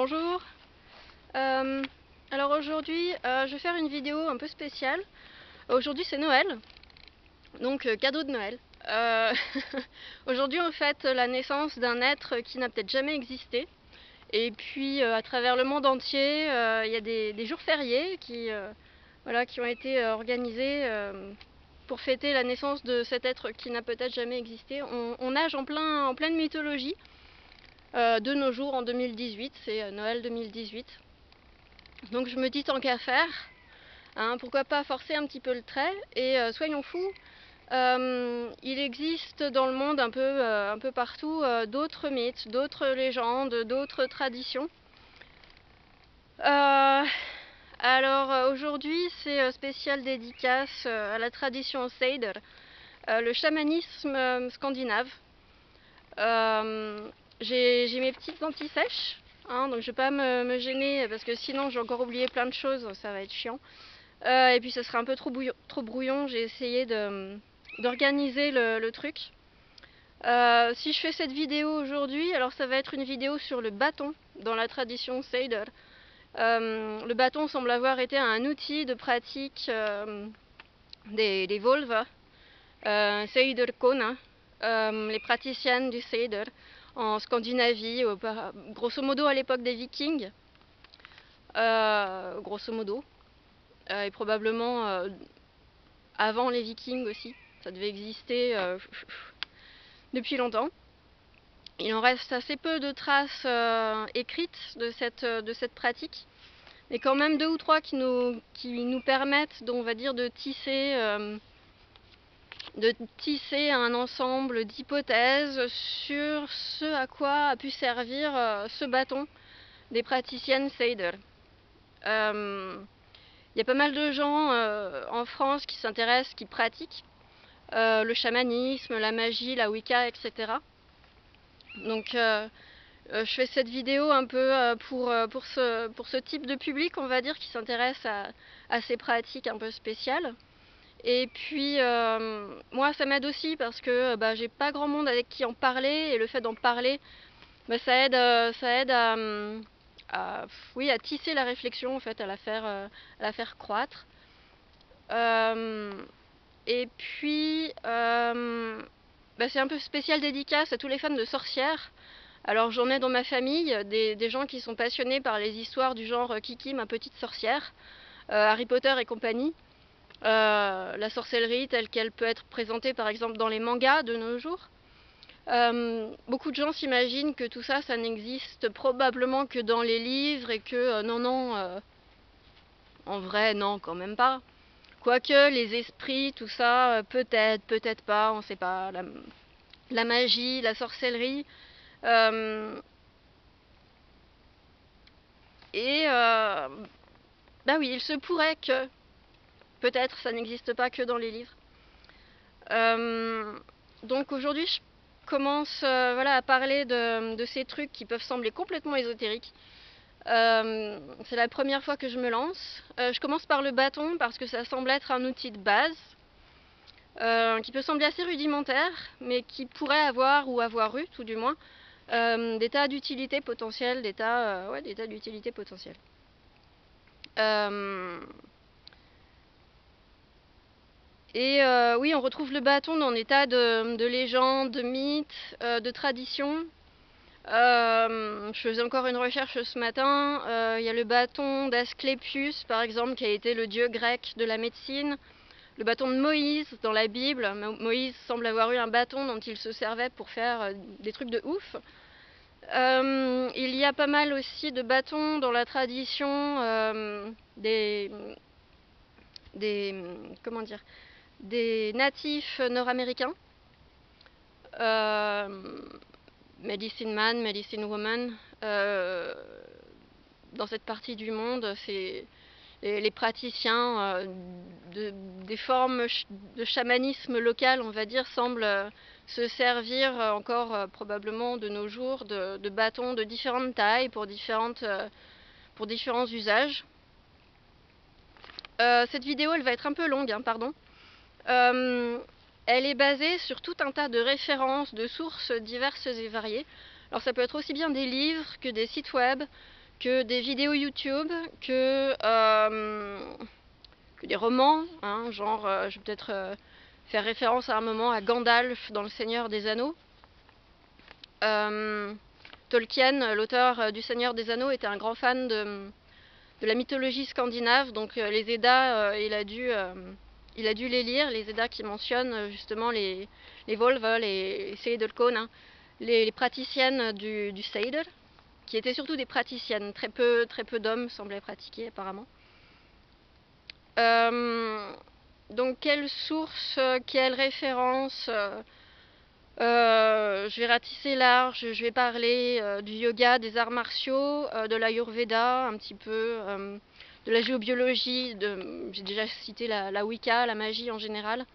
Bonjour. Euh, alors aujourd'hui, je vais faire une vidéo un peu spéciale. Aujourd'hui c'est Noël, donc cadeau de Noël. Euh, Aujourd'hui on fête la naissance d'un être qui n'a peut-être jamais existé. Et puis à travers le monde entier, il y a des jours fériés qui ont été organisés pour fêter la naissance de cet être qui n'a peut-être jamais existé. On nage en pleine mythologie. De nos jours en 2018, c'est Noël 2018. Donc je me dis tant qu'à faire, hein, pourquoi pas forcer un petit peu le trait et soyons fous. Il existe dans le monde un peu partout d'autres mythes, d'autres légendes, d'autres traditions. Alors aujourd'hui c'est spécial dédicace à la tradition Seder, le chamanisme scandinave. J'ai mes petites anti-sèches, hein, donc je vais pas me gêner parce que sinon j'ai encore oublié plein de choses, ça va être chiant. Et puis ça serait un peu trop brouillon, j'ai essayé d'organiser le truc. Si je fais cette vidéo aujourd'hui, alors ça va être une vidéo sur le bâton dans la tradition Seder. Le bâton semble avoir été un outil de pratique des Volva, Seiderkona, les praticiennes du Seder en Scandinavie, grosso modo à l'époque des Vikings, grosso modo, et probablement avant les Vikings aussi. Ça devait exister depuis longtemps. Il en reste assez peu de traces écrites de cette pratique, mais quand même deux ou trois qui nous permettent, on va dire, de tisser un ensemble d'hypothèses sur ce à quoi a pu servir ce bâton des praticiennes Seder. Il y a pas mal de gens en France qui s'intéressent, qui pratiquent le chamanisme, la magie, la Wicca, etc. Donc je fais cette vidéo un peu pour ce type de public, on va dire, qui s'intéresse à ces pratiques un peu spéciales. Et puis moi ça m'aide aussi parce que j'ai pas grand monde avec qui en parler, et le fait d'en parler, ça aide oui, à tisser la réflexion, en fait, à la faire croître. Et puis c'est un peu spécial dédicace à tous les fans de sorcières. Alors j'en ai dans ma famille des gens qui sont passionnés par les histoires du genre Kiki, ma petite sorcière, Harry Potter et compagnie. La sorcellerie telle qu'elle peut être présentée par exemple dans les mangas de nos jours. Beaucoup de gens s'imaginent que tout ça, ça n'existe probablement que dans les livres et que non, en vrai non, quand même pas. Quoique les esprits, tout ça, peut-être, peut-être pas, on sait pas. La magie, la sorcellerie. Euh, et oui, il se pourrait que peut-être ça n'existe pas que dans les livres. Donc aujourd'hui, je commence à parler de ces trucs qui peuvent sembler complètement ésotériques. C'est la première fois que je me lance. Je commence par le bâton parce que ça semble être un outil de base qui peut sembler assez rudimentaire, mais qui pourrait avoir, ou avoir eu tout du moins, des tas d'utilités potentielles, des tas d'utilités potentielles. Oui, on retrouve le bâton dans des tas de légendes, de mythes, de traditions. Je faisais encore une recherche ce matin. Il y a le bâton d'Asclépius, par exemple, qui a été le dieu grec de la médecine. Le bâton de Moïse dans la Bible. Moïse semble avoir eu un bâton dont il se servait pour faire des trucs de ouf. Il y a pas mal aussi de bâtons dans la tradition comment dire, des natifs nord-américains. Medicine Man, Medicine Woman. Dans cette partie du monde, c'est les praticiens des formes de chamanisme local, on va dire, semblent se servir encore probablement de nos jours de bâtons de différentes tailles pour différents usages. Cette vidéo, elle va être un peu longue, hein, pardon. Elle est basée sur tout un tas de références, de sources diverses et variées. Alors ça peut être aussi bien des livres que des sites web, que des vidéos YouTube, que des romans, hein, genre je vais peut-être faire référence à un moment à Gandalf dans Le Seigneur des Anneaux. Tolkien, l'auteur du Seigneur des Anneaux, était un grand fan de la mythologie scandinave, donc les Eddas, il a dû les lire, les Eddas qui mentionnent justement les Volva, les Seidelkone, hein, les praticiennes du Seidel, qui étaient surtout des praticiennes, très peu d'hommes semblaient pratiquer apparemment. Donc quelle source, quelle référence, je vais ratisser large, je vais parler du yoga, des arts martiaux, de l'Ayurveda, un petit peu, de la géobiologie, j'ai déjà cité la Wicca, la magie en général.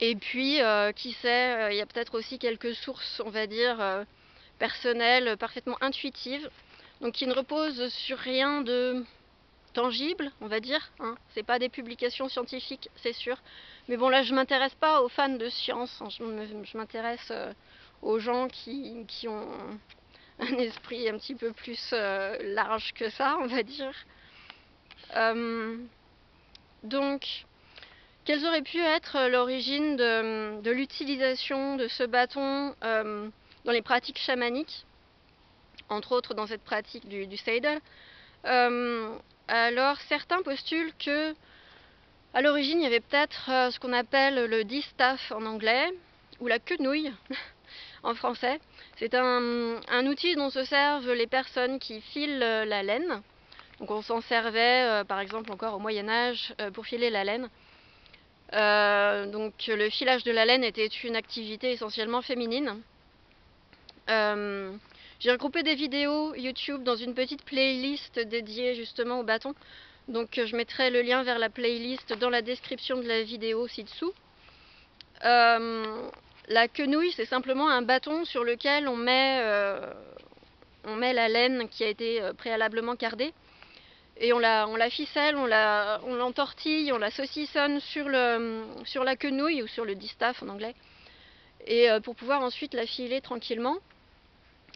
Et puis, qui sait, il y a peut-être aussi quelques sources, on va dire, personnelles, parfaitement intuitives, donc qui ne reposent sur rien de tangible, on va dire, hein. C'est pas des publications scientifiques, c'est sûr. Mais bon, là, je m'intéresse pas aux fans de science, hein. Je m'intéresse aux gens qui ont un esprit un petit peu plus large que ça, on va dire. Donc, quelles auraient pu être l'origine de l'utilisation de ce bâton dans les pratiques chamaniques, entre autres dans cette pratique du Seidel? Alors, certains postulent que à l'origine, il y avait peut-être ce qu'on appelle le distaff en anglais, ou la quenouille en français. C'est un outil dont se servent les personnes qui filent la laine. Donc on s'en servait par exemple encore au Moyen-Âge pour filer la laine. Donc le filage de la laine était une activité essentiellement féminine. J'ai regroupé des vidéos YouTube dans une petite playlist dédiée justement au bâton. Donc je mettrai le lien vers la playlist dans la description de la vidéo ci-dessous. La quenouille, c'est simplement un bâton sur lequel on met la laine qui a été préalablement cardée. Et on la ficelle, on l'entortille, on la saucissonne sur la quenouille ou sur le distaff en anglais. Et pour pouvoir ensuite la filer tranquillement.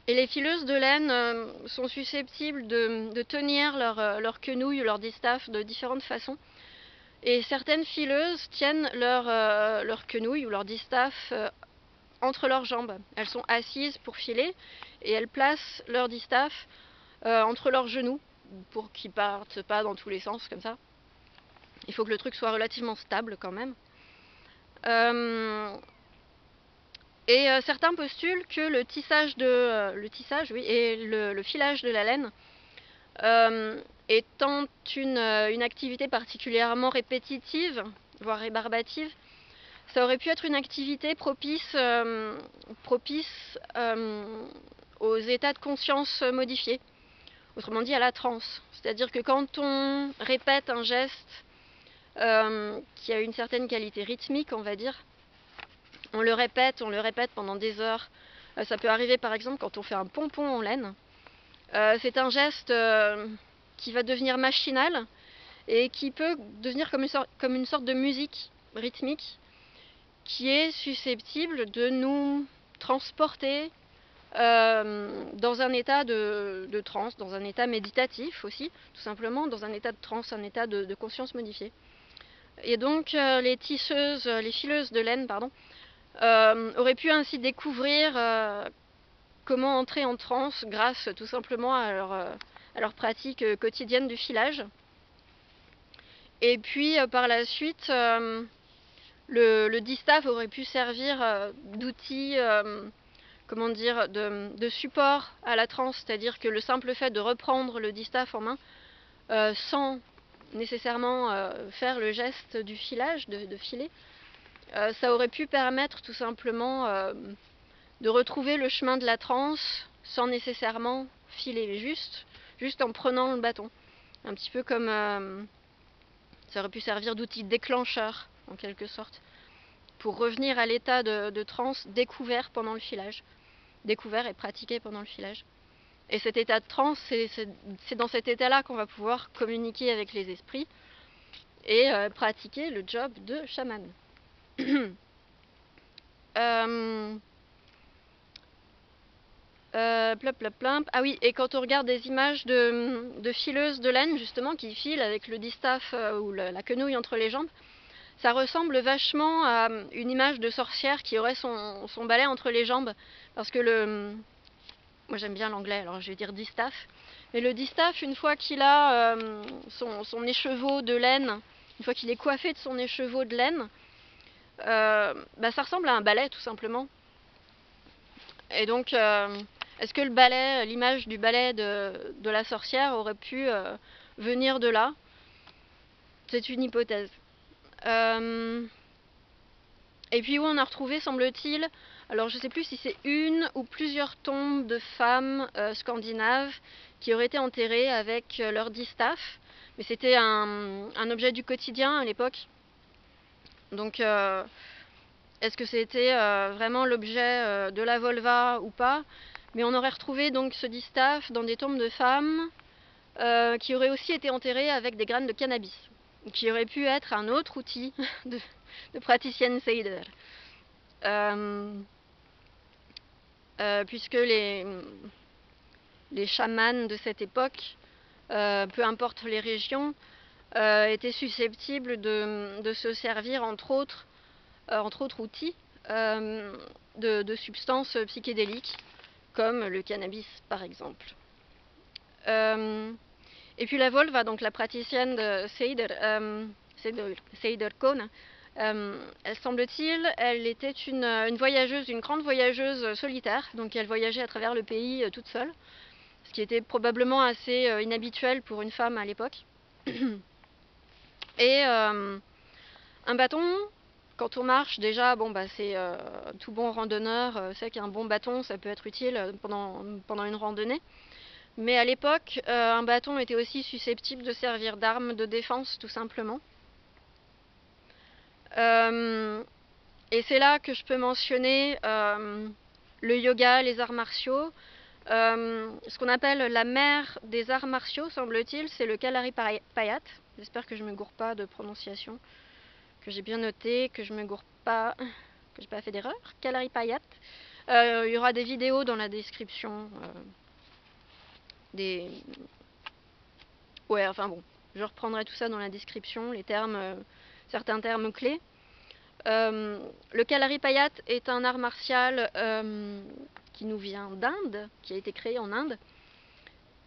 Et les fileuses de laine sont susceptibles de tenir leur quenouille ou leur distaff de différentes façons. Et certaines fileuses tiennent leur quenouille ou leur distaff entre leurs jambes. Elles sont assises pour filer et elles placent leur distaff entre leurs genoux pour qu'ils partent pas dans tous les sens comme ça. Il faut que le truc soit relativement stable quand même. Et certains postulent que le tissage et le filage de la laine étant une activité particulièrement répétitive, voire rébarbative, ça aurait pu être une activité propice aux états de conscience modifiés, autrement dit à la transe. C'est-à-dire que quand on répète un geste qui a une certaine qualité rythmique, on va dire, on le répète pendant des heures. Ça peut arriver par exemple quand on fait un pompon en laine. C'est un geste qui va devenir machinal et qui peut devenir comme une sorte de musique rythmique qui est susceptible de nous transporter dans un état de transe, dans un état méditatif aussi, tout simplement, dans un état de transe, un état de conscience modifiée. Et donc les fileuses de laine, auraient pu ainsi découvrir comment entrer en transe grâce tout simplement à leur pratique quotidienne du filage. Et puis par la suite, le distaff aurait pu servir d'outil, de support à la transe, c'est-à-dire que le simple fait de reprendre le distaff en main sans nécessairement faire le geste du filage, de filer, ça aurait pu permettre tout simplement de retrouver le chemin de la transe sans nécessairement filer, juste en prenant le bâton. Un petit peu comme ça aurait pu servir d'outil déclencheur en quelque sorte, pour revenir à l'état de transe découvert pendant le filage, découvert et pratiqué pendant le filage. Et cet état de transe, c'est dans cet état-là qu'on va pouvoir communiquer avec les esprits et pratiquer le job de chaman. Plop, plop, plop. Ah oui, et quand on regarde des images de fileuses de laine, justement, qui filent avec le distaff ou la quenouille entre les jambes, ça ressemble vachement à une image de sorcière qui aurait son balai entre les jambes. Parce que moi j'aime bien l'anglais, alors je vais dire distaff. Mais le distaff, une fois qu'il a son écheveau de laine, une fois qu'il est coiffé de son écheveau de laine, ça ressemble à un balai tout simplement. Et donc, est-ce que le balai, l'image du balai de la sorcière aurait pu venir de là? C'est une hypothèse. Et puis où on a retrouvé, semble-t-il, alors je ne sais plus si c'est une ou plusieurs tombes de femmes scandinaves qui auraient été enterrées avec leur distaff, mais c'était un objet du quotidien à l'époque. Donc est-ce que c'était vraiment l'objet de la volva ou pas? Mais on aurait retrouvé donc ce distaff dans des tombes de femmes qui auraient aussi été enterrées avec des graines de cannabis, qui aurait pu être un autre outil de praticienne Seder. Puisque les chamans de cette époque, peu importe les régions, étaient susceptibles de se servir entre autres outils de substances psychédéliques comme le cannabis par exemple. Et puis la volva, donc la praticienne de Seder Kona, elle semble-t-il, elle était une voyageuse, une grande voyageuse solitaire, donc elle voyageait à travers le pays toute seule, ce qui était probablement assez inhabituel pour une femme à l'époque. Et un bâton, quand on marche, déjà, c'est tout bon randonneur sait qu'un bon bâton, ça peut être utile pendant une randonnée. Mais à l'époque, un bâton était aussi susceptible de servir d'arme de défense, tout simplement. Et c'est là que je peux mentionner le yoga, les arts martiaux. Ce qu'on appelle la mère des arts martiaux, semble-t-il, c'est le Kalaripayat. J'espère que je ne me gourre pas de prononciation, que j'ai bien noté, que je ne me gourre pas, que je n'ai pas fait d'erreur. Kalaripayat. Il y aura des vidéos dans la description. Ouais, enfin bon, je reprendrai tout ça dans la description, les termes, certains termes clés. Le Kalaripayat est un art martial qui nous vient d'Inde, qui a été créé en Inde,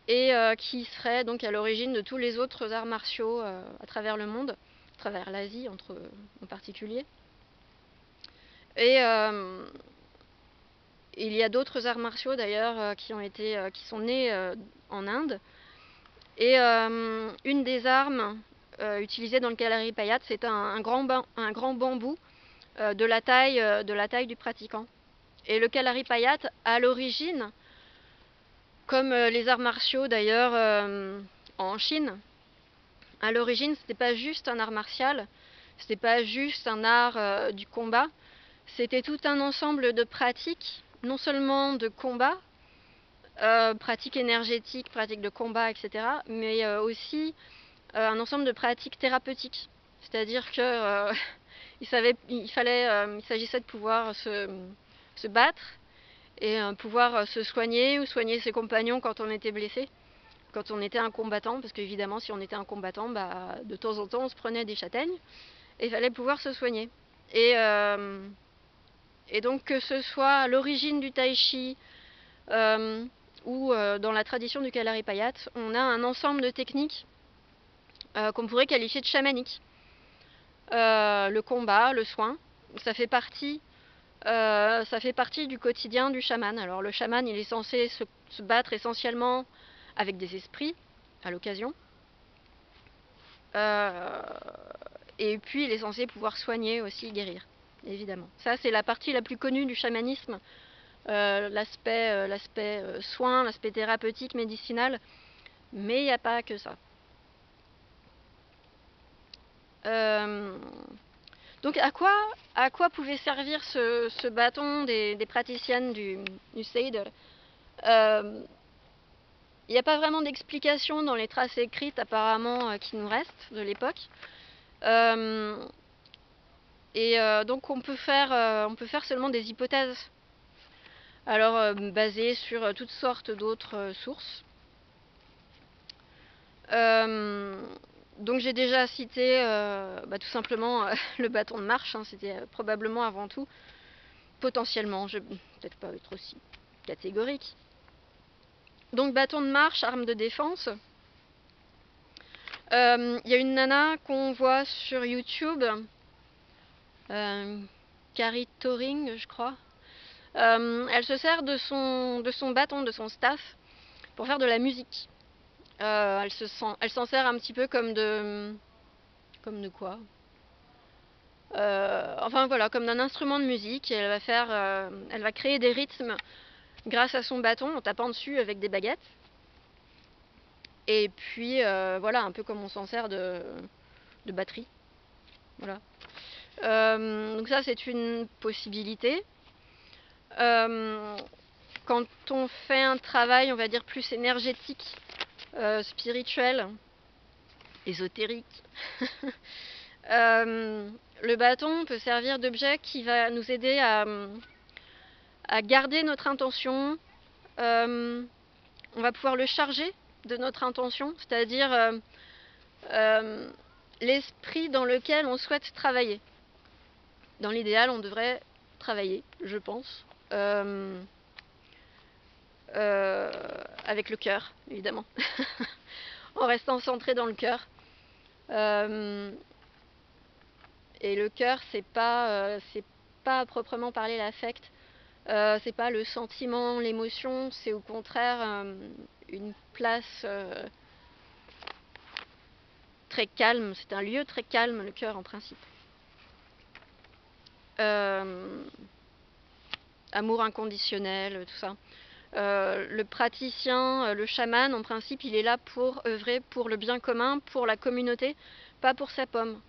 et qui serait donc à l'origine de tous les autres arts martiaux à travers le monde, à travers l'Asie en particulier. Et il y a d'autres arts martiaux d'ailleurs qui sont nés en Inde. Et une des armes utilisées dans le Kalaripayat, c'est un grand bambou de la taille du pratiquant. Et le Kalaripayat, à l'origine, comme les arts martiaux d'ailleurs en Chine, à l'origine, c'était pas juste un art martial, c'était pas juste un art du combat, c'était tout un ensemble de pratiques, non seulement de combat, pratiques énergétiques, pratiques de combat, etc., mais aussi un ensemble de pratiques thérapeutiques. C'est-à-dire que il s'agissait de pouvoir se battre et pouvoir se soigner ou soigner ses compagnons quand on était blessé, quand on était un combattant, parce qu'évidemment si on était un combattant, de temps en temps on se prenait des châtaignes et il fallait pouvoir se soigner. Et donc que ce soit à l'origine du tai chi ou dans la tradition du Kalaripayat, on a un ensemble de techniques qu'on pourrait qualifier de chamaniques. Le combat, le soin, ça fait partie du quotidien du chaman. Alors le chaman, il est censé se battre essentiellement avec des esprits, à l'occasion. Et puis il est censé pouvoir soigner aussi, guérir, évidemment. Ça, c'est la partie la plus connue du chamanisme, l'aspect soin, l'aspect thérapeutique, médicinal. Mais il n'y a pas que ça. Donc à quoi pouvait servir ce bâton des praticiennes du Seder? Il n'y a pas vraiment d'explication dans les traces écrites apparemment qui nous restent de l'époque. Donc on peut faire seulement des hypothèses. alors basé sur toutes sortes d'autres sources. Donc j'ai déjà cité tout simplement le bâton de marche, hein, c'était probablement avant tout, potentiellement, je vais peut-être pas être aussi catégorique. Donc bâton de marche, arme de défense. Il y a une nana qu'on voit sur YouTube, Carrie Toring, je crois. Elle se sert de son bâton, de son staff, pour faire de la musique. Elle s'en sert un petit peu comme de quoi, enfin voilà, comme d'un instrument de musique. Et elle va créer des rythmes grâce à son bâton en tapant dessus avec des baguettes. Et puis voilà, un peu comme on s'en sert de batterie. Voilà. Donc ça, c'est une possibilité. Quand on fait un travail, on va dire, plus énergétique, spirituel, ésotérique, le bâton peut servir d'objet qui va nous aider à garder notre intention. On va pouvoir le charger de notre intention, c'est-à-dire l'esprit dans lequel on souhaite travailler. Dans l'idéal, on devrait travailler, je pense, avec le cœur, évidemment, en restant centré dans le cœur. Et le cœur, c'est pas à proprement parler l'affect, c'est pas le sentiment, l'émotion, c'est au contraire une place très calme, c'est un lieu très calme, le cœur en principe. Amour inconditionnel, tout ça. Le praticien, le chaman, en principe, il est là pour œuvrer pour le bien commun, pour la communauté, pas pour sa pomme.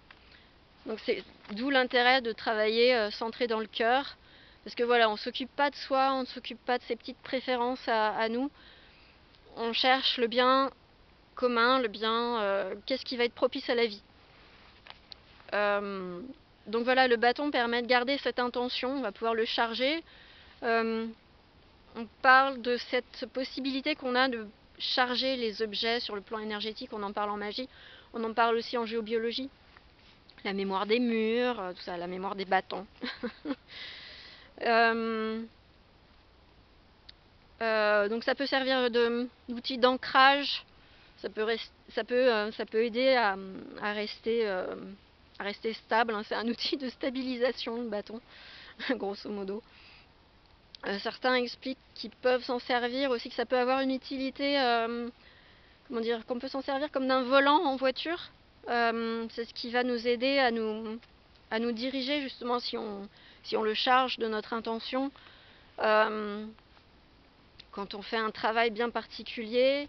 Donc c'est d'où l'intérêt de travailler centré dans le cœur, parce que voilà, on ne s'occupe pas de soi, on ne s'occupe pas de ses petites préférences à nous. On cherche le bien commun, le bien, qu'est-ce qui va être propice à la vie. Donc voilà, le bâton permet de garder cette intention, on va pouvoir le charger. On parle de cette possibilité qu'on a de charger les objets sur le plan énergétique, on en parle en magie, on en parle aussi en géobiologie. La mémoire des murs, tout ça, la mémoire des bâtons. Donc ça peut servir d'outil d'ancrage, ça peut aider à rester stable, hein. C'est un outil de stabilisation, le bâton, grosso modo. Certains expliquent qu'ils peuvent s'en servir aussi, que ça peut avoir une utilité, comment dire, qu'on peut s'en servir comme d'un volant en voiture. C'est ce qui va nous aider à nous diriger justement si on le charge de notre intention. Quand on fait un travail bien particulier,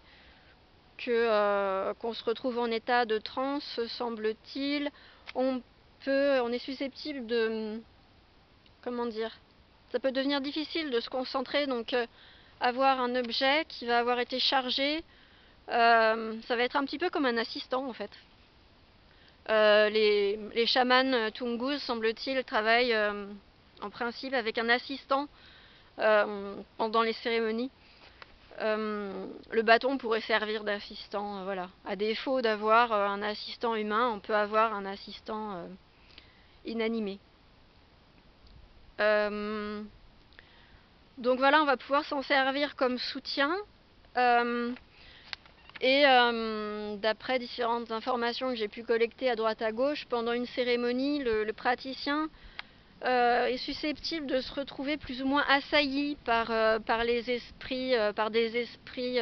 qu'on se retrouve en état de transe, semble-t-il, on est susceptible de, comment dire, ça peut devenir difficile de se concentrer, donc avoir un objet qui va avoir été chargé, ça va être un petit peu comme un assistant en fait. Les chamans Tungus, semble-t-il, travaillent en principe avec un assistant pendant les cérémonies. Le bâton pourrait servir d'assistant, voilà. À défaut d'avoir un assistant humain, on peut avoir un assistant inanimé. Donc voilà, on va pouvoir s'en servir comme soutien. Et d'après différentes informations que j'ai pu collecter à droite à gauche, pendant une cérémonie, le praticien est susceptible de se retrouver plus ou moins assailli par les esprits, par des esprits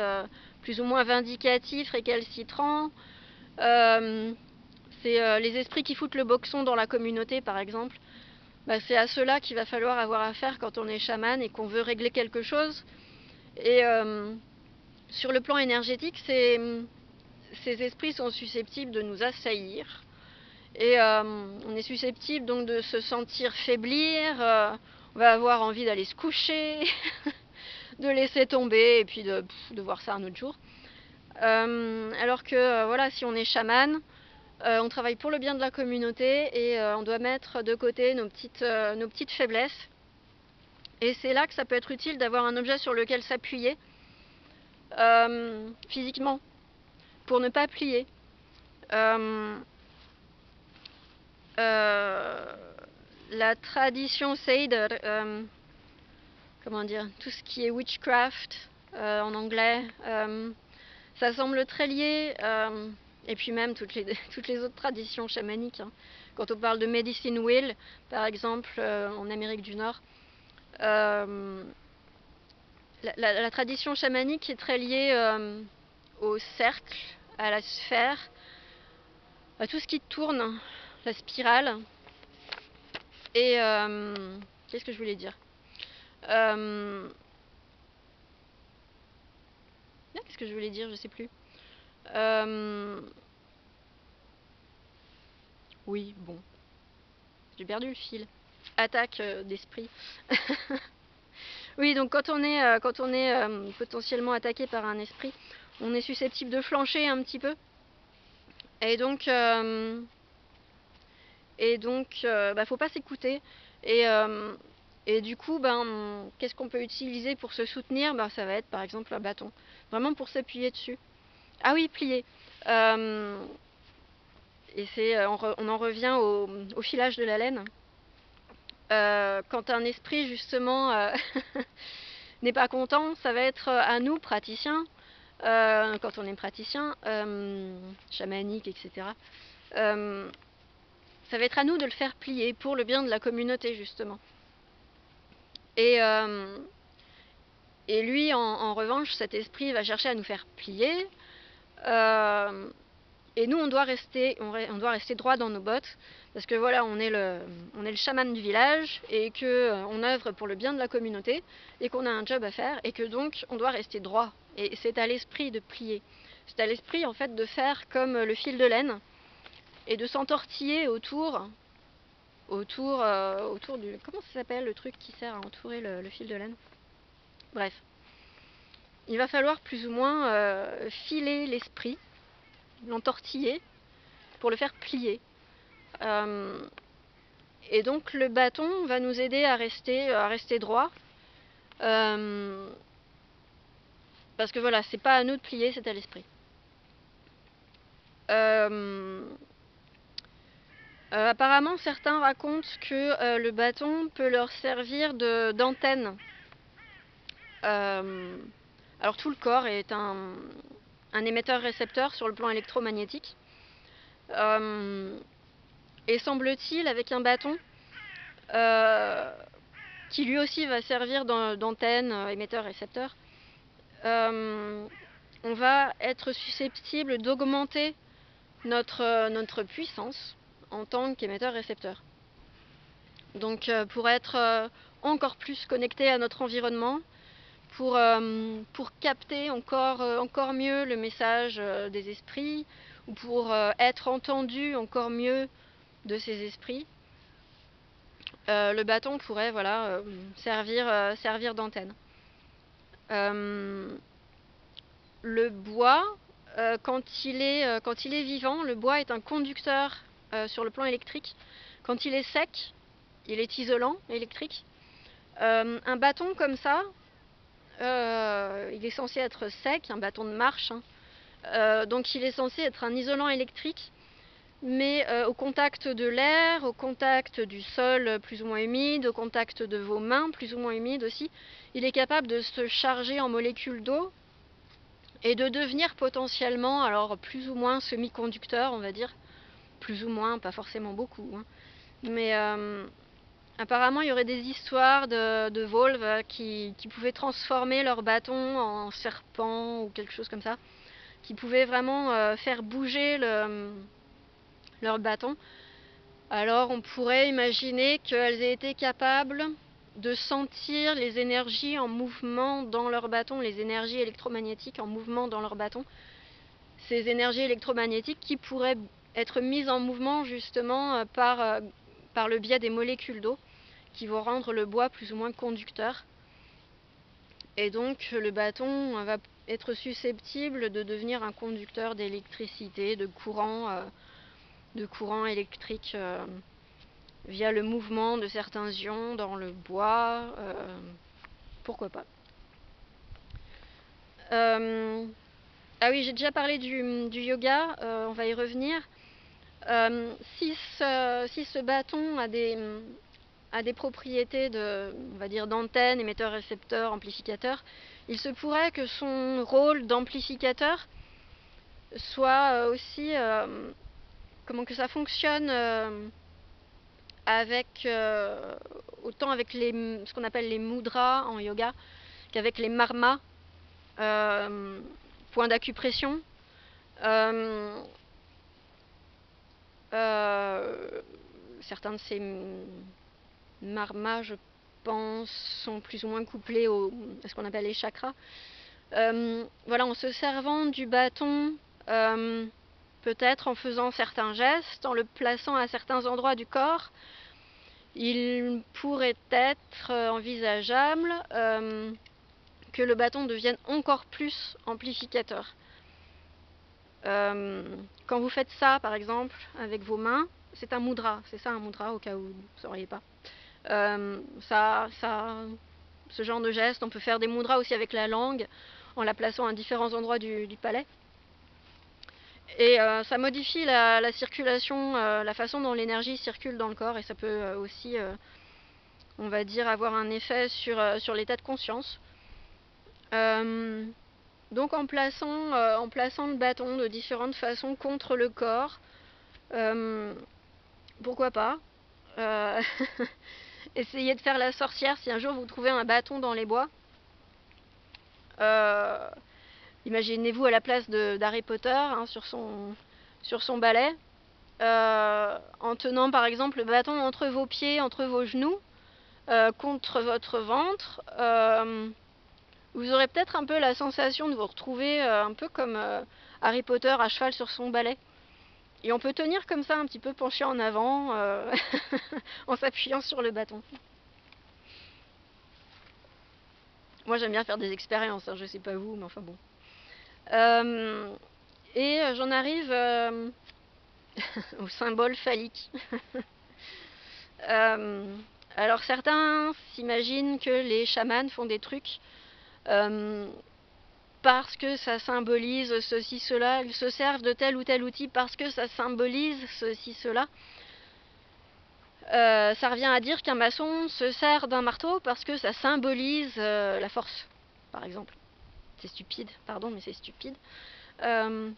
plus ou moins vindicatifs, récalcitrants. C'est les esprits qui foutent le boxon dans la communauté, par exemple. C'est à ceux-là qu'il va falloir avoir affaire quand on est chaman et qu'on veut régler quelque chose. Et sur le plan énergétique, ces esprits sont susceptibles de nous assaillir. Et on est susceptible donc de se sentir faiblir, on va avoir envie d'aller se coucher, de laisser tomber et puis de voir ça un autre jour. Alors que voilà, si on est chaman, on travaille pour le bien de la communauté et on doit mettre de côté nos petites faiblesses Et c'est là que ça peut être utile d'avoir un objet sur lequel s'appuyer physiquement, pour ne pas plier. La tradition Seder, comment dire, tout ce qui est witchcraft en anglais, ça semble très lié, et puis même toutes les autres traditions chamaniques. Hein. Quand on parle de medicine wheel, par exemple, en Amérique du Nord, la tradition chamanique est très liée au cercle, à la sphère, à tout ce qui tourne, la spirale. Et qu'est-ce que je voulais dire Qu'est-ce que je voulais dire? Je sais plus. Oui, bon. J'ai perdu le fil. Attaque d'esprit. Oui, donc quand on est potentiellement attaqué par un esprit, on est susceptible de flancher un petit peu. Et donc, faut pas s'écouter. Et du coup, qu'est-ce qu'on peut utiliser pour se soutenir? Ça va être par exemple un bâton. Vraiment pour s'appuyer dessus. Ah oui, plier. Et on en revient au filage de la laine. Quand un esprit justement n'est pas content, ça va être à nous, praticiens, quand on est praticien, chamanique, etc. Ça va être à nous de le faire plier pour le bien de la communauté justement. Et lui, en revanche, cet esprit va chercher à nous faire plier. Et nous, on doit rester droit dans nos bottes, parce que voilà, on est le chaman du village, et que on œuvre pour le bien de la communauté, et qu'on a un job à faire, et que donc on doit rester droit. Et c'est à l'esprit de plier. C'est à l'esprit en fait de faire comme le fil de laine, et de s'entortiller autour du... Comment ça s'appelle le truc qui sert à entourer le fil de laine? Bref. Il va falloir plus ou moins filer l'esprit, l'entortiller, pour le faire plier. Et donc le bâton va nous aider à rester droit. Parce que voilà, c'est pas à nous de plier, c'est à l'esprit. Apparemment, certains racontent que le bâton peut leur servir d'antenne. Alors tout le corps est un émetteur-récepteur sur le plan électromagnétique. Et semble-t-il, avec un bâton, qui lui aussi va servir d'antenne, émetteur-récepteur, on va être susceptible d'augmenter notre puissance en tant qu'émetteur-récepteur. Donc pour être encore plus connecté à notre environnement, pour capter encore mieux le message des esprits, ou pour être entendu encore mieux de ces esprits, le bâton pourrait servir d'antenne. Le bois, quand il est vivant, le bois est un conducteur sur le plan électrique. Quand il est sec, il est isolant électrique. Un bâton comme ça, il est censé être sec, un bâton de marche, hein. Donc il est censé être un isolant électrique, mais au contact de l'air, au contact du sol plus ou moins humide, au contact de vos mains plus ou moins humides aussi, il est capable de se charger en molécules d'eau et de devenir potentiellement, alors plus ou moins semi-conducteur, on va dire, plus ou moins, pas forcément beaucoup, hein. Mais apparemment il y aurait des histoires de volves qui pouvaient transformer leur bâton en serpent ou quelque chose comme ça, qui pouvaient vraiment faire bouger leur bâton. Alors on pourrait imaginer qu'elles aient été capables de sentir les énergies en mouvement dans leur bâton, les énergies électromagnétiques en mouvement dans leur bâton. Ces énergies électromagnétiques qui pourraient être mises en mouvement justement par le biais des molécules d'eau qui vont rendre le bois plus ou moins conducteur. Et donc le bâton va être susceptible de devenir un conducteur d'électricité, de courant électrique via le mouvement de certains ions dans le bois, pourquoi pas. Ah oui, j'ai déjà parlé du yoga, on va y revenir. Si ce bâton a des propriétés on va dire, d'antenne, émetteur, récepteur, amplificateur, il se pourrait que son rôle d'amplificateur soit aussi, comment que ça fonctionne autant avec ce qu'on appelle les mudras en yoga qu'avec les marmas, points d'acupression. Certains de ces marmas, je pense, sont plus ou moins couplés à ce qu'on appelle les chakras. Voilà, en se servant du bâton, peut-être en faisant certains gestes, en le plaçant à certains endroits du corps, il pourrait être envisageable que le bâton devienne encore plus amplificateur. Quand vous faites ça, par exemple, avec vos mains, c'est un mudra, c'est ça un mudra au cas où vous ne sauriez pas. Ce genre de geste, on peut faire des mudras aussi avec la langue, en la plaçant à différents endroits du palais. Et ça modifie la circulation, la façon dont l'énergie circule dans le corps, et ça peut aussi, on va dire, avoir un effet sur l'état de conscience. Donc en plaçant le bâton de différentes façons contre le corps, pourquoi pas essayez de faire la sorcière si un jour vous trouvez un bâton dans les bois. Imaginez-vous à la place d'Harry Potter, hein, sur son balai, en tenant par exemple le bâton entre vos pieds, entre vos genoux, contre votre ventre. Vous aurez peut-être un peu la sensation de vous retrouver un peu comme Harry Potter à cheval sur son balai. Et on peut tenir comme ça, un petit peu penché en avant, en s'appuyant sur le bâton. Moi j'aime bien faire des expériences, hein, je sais pas vous, mais enfin bon. Et j'en arrive au symbole phallique. Alors certains s'imaginent que les chamans font des trucs parce que ça symbolise ceci, cela. Ils se servent de tel ou tel outil parce que ça symbolise ceci, cela. Ça revient à dire qu'un maçon se sert d'un marteau parce que ça symbolise la force, par exemple. C'est stupide, pardon, mais c'est stupide. Je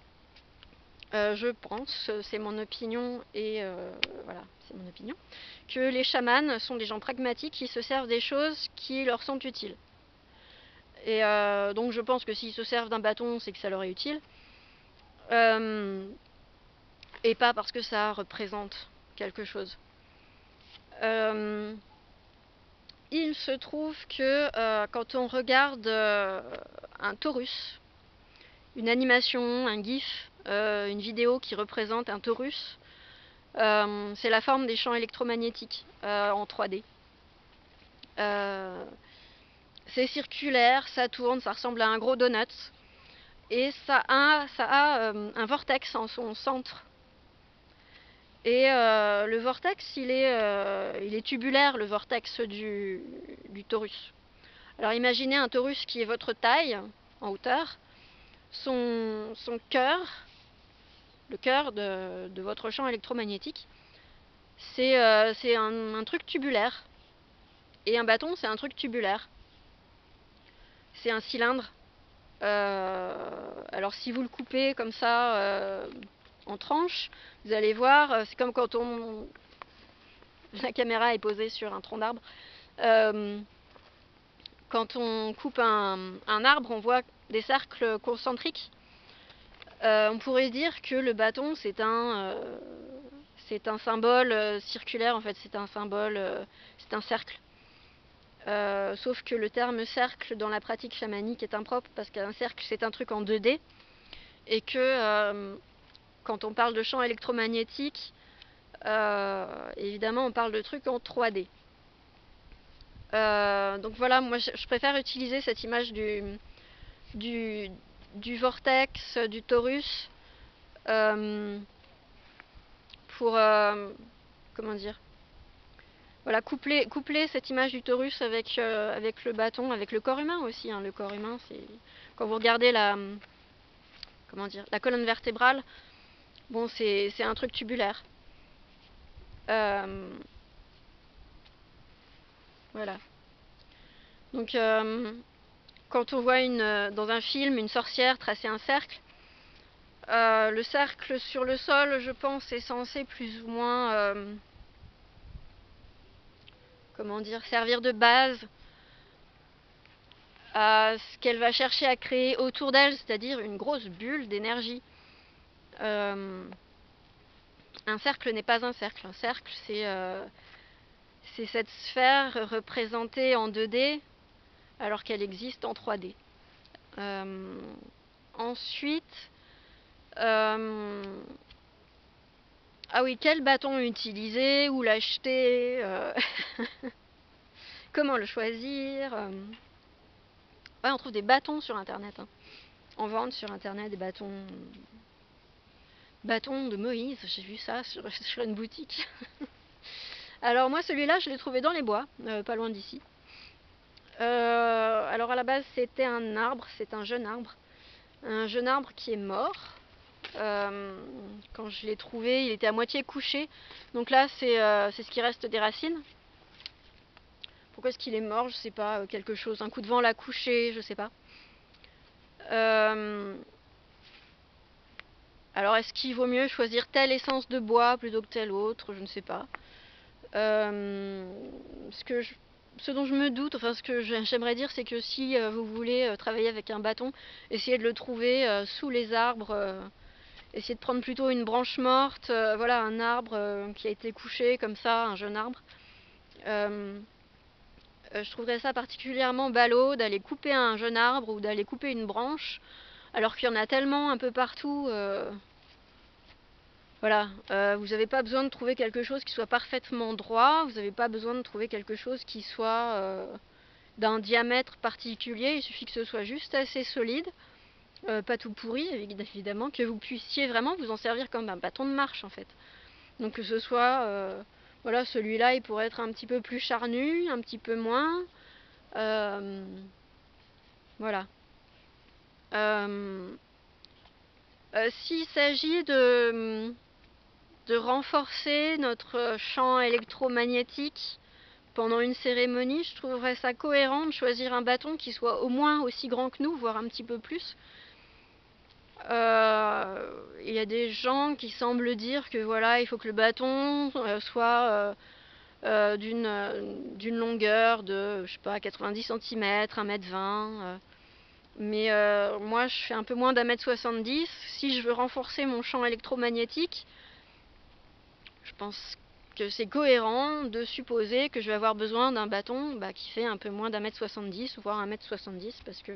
pense, c'est mon opinion, et voilà, c'est mon opinion, que les chamans sont des gens pragmatiques qui se servent des choses qui leur sont utiles. Et donc je pense que s'ils se servent d'un bâton, c'est que ça leur est utile. Et pas parce que ça représente quelque chose. Il se trouve que quand on regarde un taurus, une animation, un gif, une vidéo qui représente un taurus, c'est la forme des champs électromagnétiques en 3D. C'est circulaire, ça tourne, ça ressemble à un gros donut. Et ça a un vortex en son centre. Et le vortex, il est tubulaire, le vortex du torus. Alors imaginez un torus qui est votre taille en hauteur. Son cœur, le cœur de votre champ électromagnétique, c'est un truc tubulaire. Et un bâton, c'est un truc tubulaire. C'est un cylindre. Alors si vous le coupez comme ça en tranches, vous allez voir, c'est comme quand la caméra est posée sur un tronc d'arbre. Quand on coupe un arbre, on voit des cercles concentriques. On pourrait dire que le bâton, c'est un symbole circulaire, en fait, c'est un symbole, c'est un cercle. Sauf que le terme cercle dans la pratique chamanique est impropre parce qu'un cercle c'est un truc en 2D et que quand on parle de champ électromagnétique, évidemment on parle de trucs en 3D. Donc voilà, moi je préfère utiliser cette image du vortex, du torus pour comment dire, Voilà, coupler cette image du taurus avec, avec le bâton, avec le corps humain aussi. Hein. Le corps humain, c'est quand vous regardez comment dire, la colonne vertébrale, bon, c'est un truc tubulaire. Voilà. Donc, quand on voit dans un film une sorcière tracer un cercle, le cercle sur le sol, je pense, est censé plus ou moins, comment dire, servir de base à ce qu'elle va chercher à créer autour d'elle, c'est-à-dire une grosse bulle d'énergie. Un cercle n'est pas un cercle. Un cercle, c'est cette sphère représentée en 2D alors qu'elle existe en 3D. Ensuite, ah oui, quel bâton utiliser, où l'acheter, comment le choisir. Ouais, on trouve des bâtons sur internet. Hein. En vente sur internet, des bâtons de Moïse, j'ai vu ça sur une boutique. Alors moi celui-là je l'ai trouvé dans les bois, pas loin d'ici. Alors à la base c'était un arbre, c'est un jeune arbre qui est mort. Quand je l'ai trouvé il était à moitié couché, donc là c'est ce qui reste des racines. Pourquoi est-ce qu'il est mort? Je sais pas, quelque chose, un coup de vent l'a couché, je sais pas. Alors est-ce qu'il vaut mieux choisir telle essence de bois plutôt que telle autre? Je ne sais pas. Ce dont je me doute, enfin ce que j'aimerais dire, c'est que si vous voulez travailler avec un bâton, essayez de le trouver sous les arbres. Essayez de prendre plutôt une branche morte, voilà, un arbre qui a été couché comme ça, un jeune arbre. Je trouverais ça particulièrement ballot d'aller couper un jeune arbre ou d'aller couper une branche, alors qu'il y en a tellement un peu partout. Voilà, vous n'avez pas besoin de trouver quelque chose qui soit parfaitement droit, vous n'avez pas besoin de trouver quelque chose qui soit d'un diamètre particulier, il suffit que ce soit juste assez solide, pas tout pourri évidemment, que vous puissiez vraiment vous en servir comme un bâton de marche en fait. Donc que ce soit, voilà, celui-là il pourrait être un petit peu plus charnu, un petit peu moins, voilà. S'il s'agit de renforcer notre champ électromagnétique pendant une cérémonie, je trouverais ça cohérent de choisir un bâton qui soit au moins aussi grand que nous, voire un petit peu plus. Il y a des gens qui semblent dire que voilà, il faut que le bâton soit d'une longueur de, je sais pas, 90 cm, 1m20. Mais moi, je fais un peu moins d'1m70. Si je veux renforcer mon champ électromagnétique, je pense que c'est cohérent de supposer que je vais avoir besoin d'un bâton qui fait un peu moins d'1m70, voire 1m70, parce que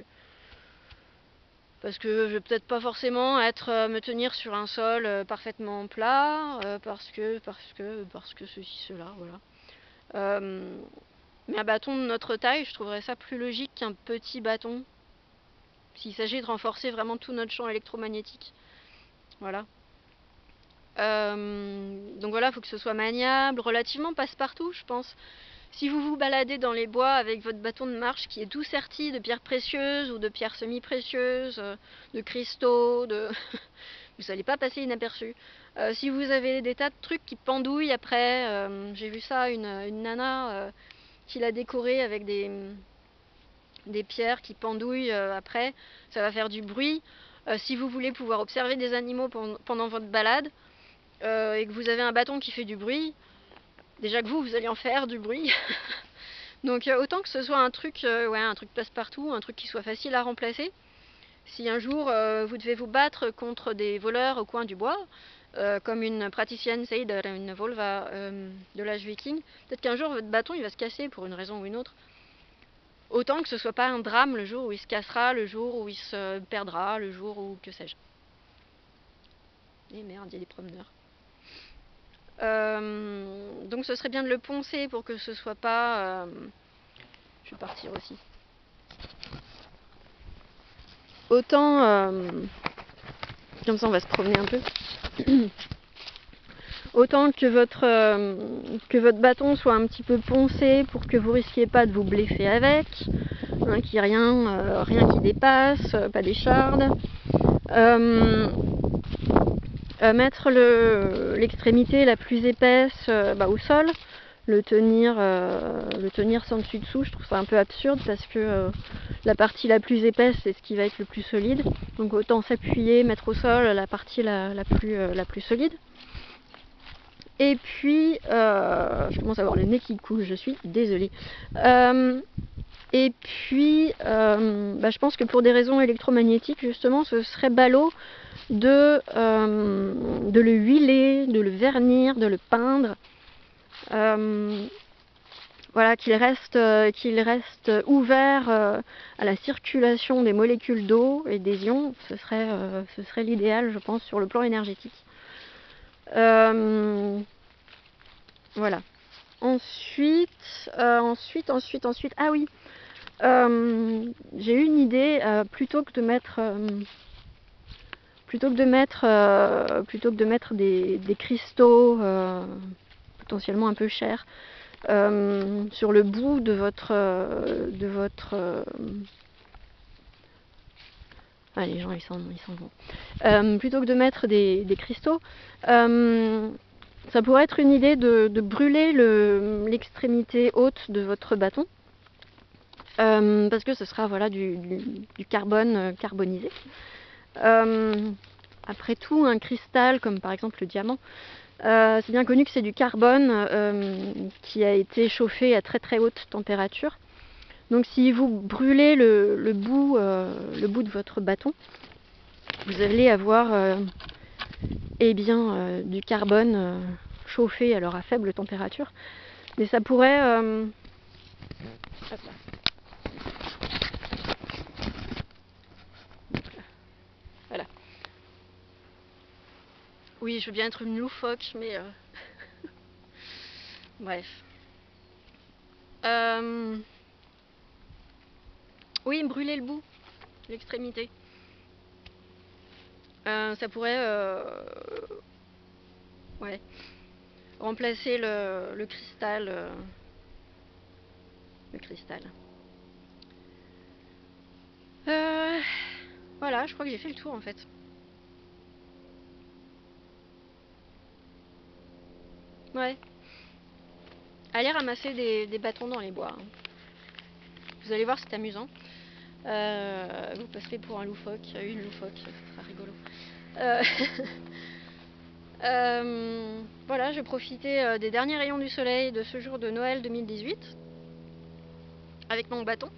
je vais peut-être pas forcément me tenir sur un sol parfaitement plat, parce que ceci, cela, voilà. Mais un bâton de notre taille, je trouverais ça plus logique qu'un petit bâton, s'il s'agit de renforcer vraiment tout notre champ électromagnétique. Voilà. Donc voilà, il faut que ce soit maniable, relativement passe-partout, je pense. Si vous vous baladez dans les bois avec votre bâton de marche qui est tout serti de pierres précieuses ou de pierres semi-précieuses, de cristaux, vous n'allez pas passer inaperçu. Si vous avez des tas de trucs qui pendouillent après, j'ai vu ça, une nana qui l'a décoré avec des pierres qui pendouillent après, ça va faire du bruit. Si vous voulez pouvoir observer des animaux pendant votre balade, et que vous avez un bâton qui fait du bruit, déjà que vous allez en faire du bruit. Donc autant que ce soit un truc passe-partout, un truc qui soit facile à remplacer. Si un jour vous devez vous battre contre des voleurs au coin du bois, comme une praticienne Seider, une volva de l'âge viking, peut-être qu'un jour votre bâton il va se casser pour une raison ou une autre. Autant que ce soit pas un drame le jour où il se cassera, le jour où il se perdra, le jour où que sais-je. Et merde, il y a des promeneurs. Donc ce serait bien de le poncer pour que ce soit pas... Je vais partir aussi. Autant... Comme ça on va se promener un peu. autant que votre bâton soit un petit peu poncé pour que vous risquiez pas de vous blesser avec, hein, qu'il n'y ait rien qui dépasse, pas d'écharde. Mettre l'extrémité la plus épaisse au sol, le tenir sans dessus-dessous, je trouve ça un peu absurde parce que la partie la plus épaisse c'est ce qui va être le plus solide, donc autant s'appuyer, mettre au sol la partie la plus solide. Et puis, je commence à avoir le nez qui coule, je suis désolée. Et puis, je pense que pour des raisons électromagnétiques, justement, ce serait ballot de le huiler, de le vernir, de le peindre. Voilà, qu'il reste ouvert à la circulation des molécules d'eau et des ions. Ce serait l'idéal, je pense, sur le plan énergétique. Voilà. Ensuite, ah oui, j'ai eu une idée, plutôt que de mettre des cristaux potentiellement un peu chers sur le bout de votre ah, les gens ils s'en vont. Plutôt que de mettre des cristaux, ça pourrait être une idée de brûler l'extrémité haute de votre bâton, parce que ce sera voilà, du carbone carbonisé. Après tout, un cristal comme par exemple le diamant, c'est bien connu que c'est du carbone qui a été chauffé à très très haute température. Donc si vous brûlez le bout de votre bâton, vous allez avoir du carbone chauffé alors à faible température. Mais ça pourrait... Voilà. Oui, je veux bien être une loufoque, mais... Bref. Oui, brûler le bout, l'extrémité. Ça pourrait... Ouais. Remplacer le cristal. Le cristal. Voilà, je crois que j'ai fait le tour en fait. Ouais. Allez ramasser des bâtons dans les bois. Hein. Vous allez voir, c'est amusant. Vous passerez pour un loufoque, une loufoque, ça sera rigolo. Voilà, je vais profiter des derniers rayons du soleil de ce jour de Noël 2018 avec mon bâton.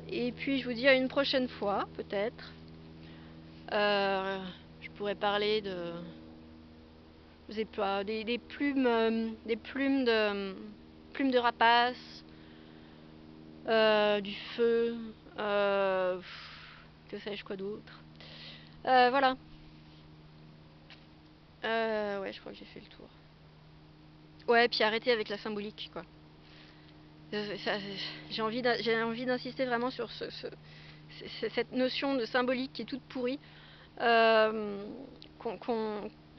Et puis je vous dis à une prochaine fois, peut-être. Je pourrais parler de... Je sais pas, des plumes de rapaces, du feu, que sais-je quoi d'autre. Voilà. Ouais, je crois que j'ai fait le tour. Ouais, puis arrêter avec la symbolique, quoi. J'ai envie d'insister vraiment sur cette notion de symbolique qui est toute pourrie,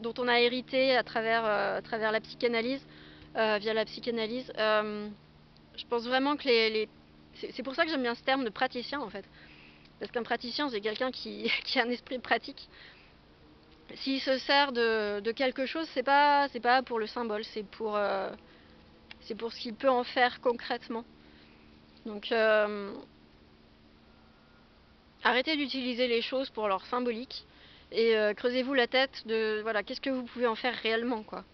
dont on a hérité à travers la psychanalyse, via la psychanalyse. Je pense vraiment que c'est pour ça que j'aime bien ce terme de praticien en fait. Parce qu'un praticien, c'est quelqu'un qui a un esprit pratique. S'il se sert de quelque chose, c'est pas pour le symbole, c'est pour ce qu'il peut en faire concrètement. Donc arrêtez d'utiliser les choses pour leur symbolique et creusez-vous la tête de voilà, qu'est-ce que vous pouvez en faire réellement, quoi.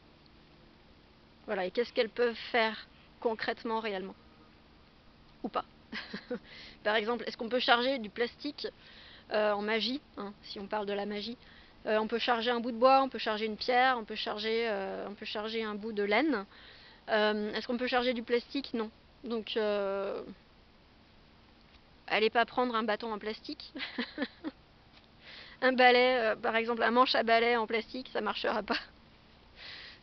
Voilà, et qu'est-ce qu'elles peuvent faire concrètement réellement. Ou pas. Par exemple, est-ce qu'on peut charger du plastique en magie, hein, si on parle de la magie. On peut charger un bout de bois, on peut charger une pierre, on peut charger un bout de laine. Est-ce qu'on peut charger du plastique? Non. Donc, allez pas prendre un bâton en plastique. Un balai, par exemple, un manche à balai en plastique, ça marchera pas.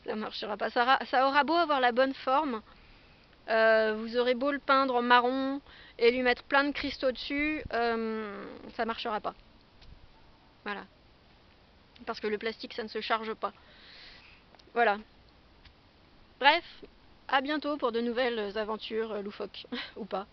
Ça marchera pas. Ça aura beau avoir la bonne forme. Vous aurez beau le peindre en marron et lui mettre plein de cristaux dessus, ça marchera pas. Voilà. parce que le plastique ça ne se charge pas. Voilà. Bref, à bientôt pour de nouvelles aventures loufoques, ou pas.